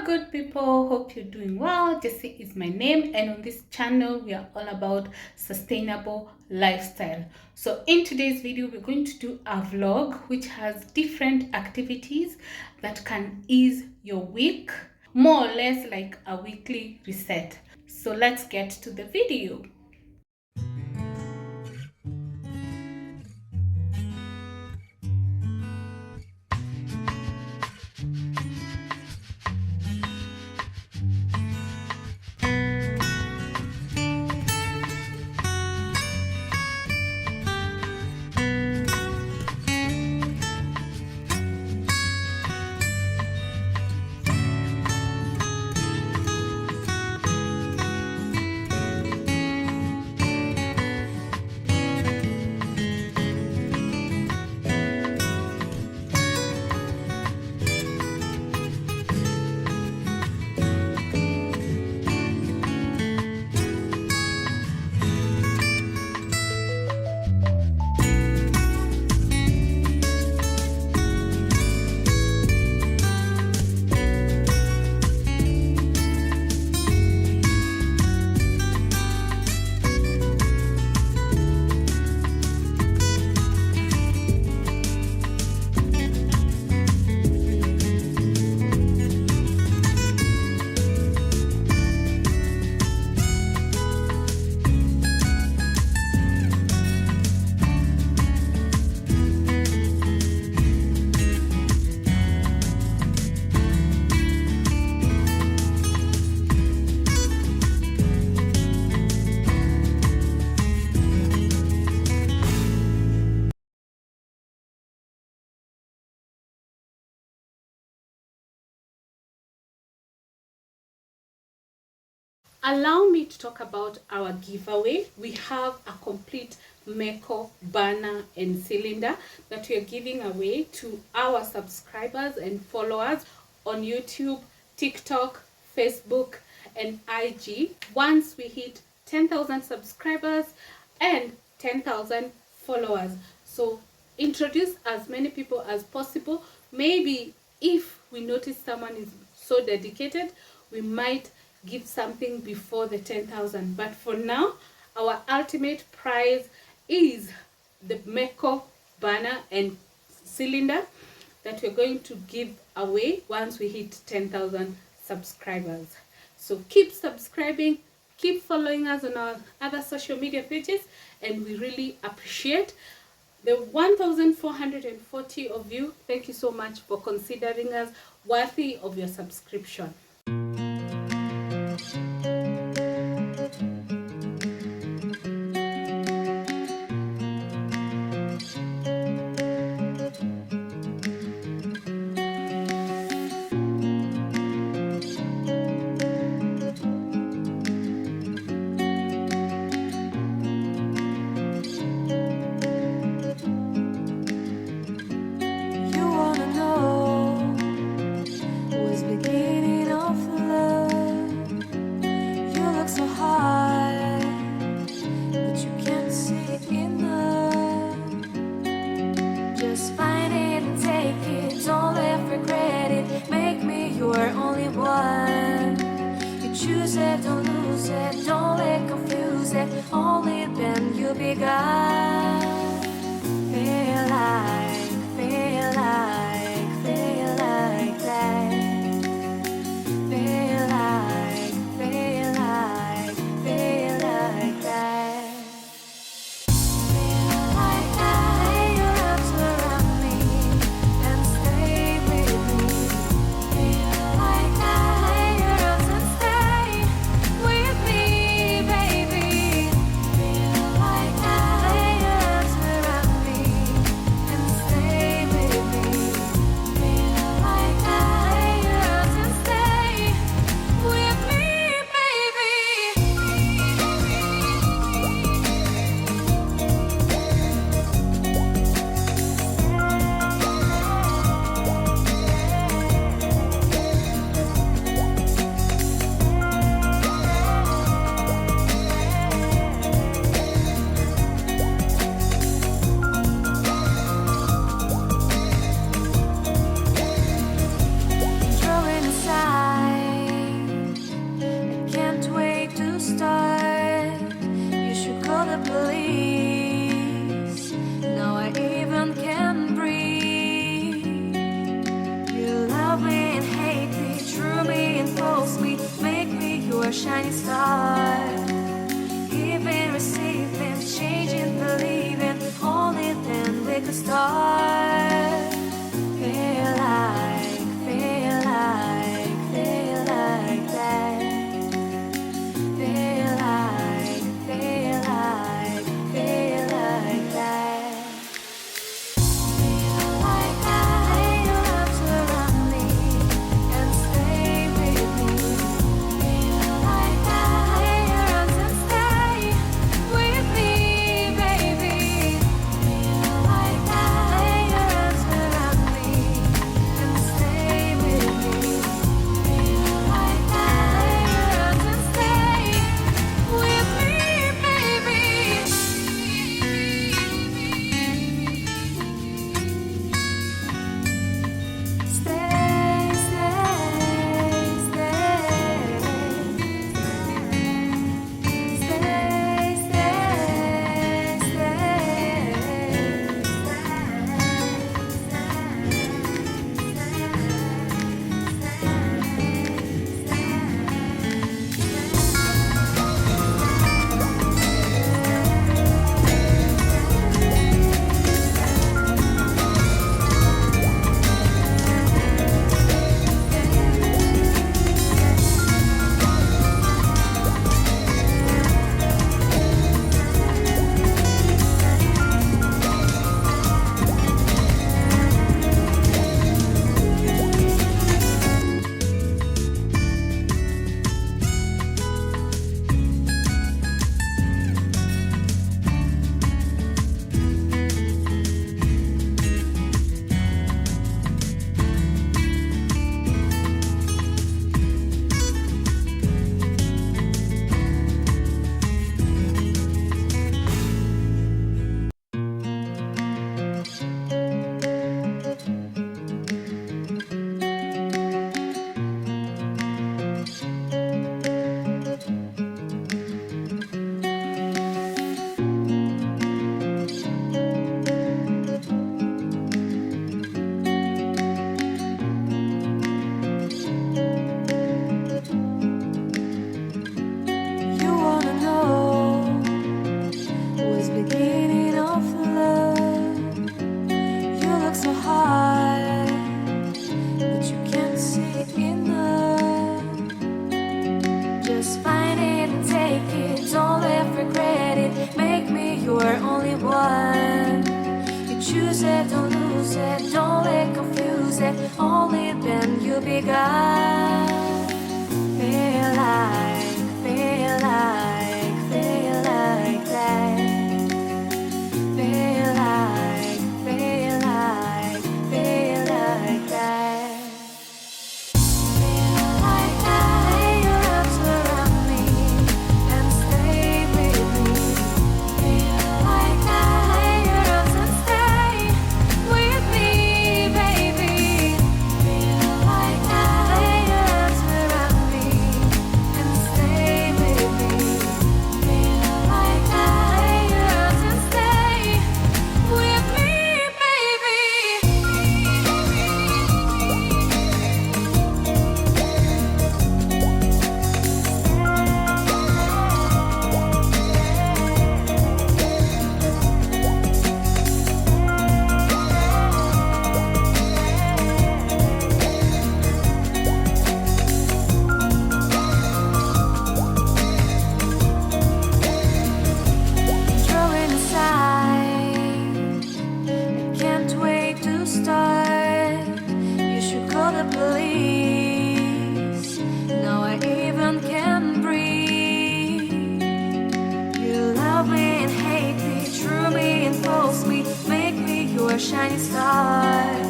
Hello good people, hope you're doing well. Jess is my name, and on this channel we are all about sustainable lifestyle. So in today's video we're going to do a vlog which has different activities that can ease your week, more or less like a weekly reset. So let's get to the video. Allow me to talk about our giveaway. We have a complete Meko burner and cylinder that we are giving away to our subscribers and followers on YouTube, TikTok, Facebook, and IG. Once we hit 10,000 subscribers and 10,000 followers. So introduce as many people as possible. Maybe if we notice someone is so dedicated, we might give something before the 10,000. But for now, our ultimate prize is the Meko burner and cylinder that we're going to give away once we hit 10,000 subscribers. So keep subscribing, keep following us on our other social media pages, and we really appreciate the 1,440 of you. Thank you so much for considering us worthy of your subscription. Don't lose it, don't let confuse it. Only then you be God. Feel like that. Feel like, feel like that. Feel like that. Lay your arms around me and stay with me. Feel like that. Lay your arms and stay with me, baby. Feel like that. Lay shining star. Giving, receiving, changing, believing. Only then we could start. Feel like that. Feel like, feel like that. Feel like I your arms around me and stay with me. Feel like I your arms and stay with me, baby. Feel like I your arms around me and stay with me. Feel like I your arms and stay with me, baby. Stay, you wanna know what's beginning of love? You look so hard, but you can't see enough. Just find it and take it, don't ever regret it. Make me your only one. You choose it, don't lose it, don't let confuse it. Only then you'll be gone. Feel like that. Feel like that. Feel like I your arms around me and stay with me. Feel like I your arms and stay with me, baby. Feel like I your arms around me and stay with me. Feel like I your arms and stay with me, baby. Throwing aside, I can't wait to start. You should call the police. Now I even can breathe. You love me and hate me, true me and false me. Make me your shining star.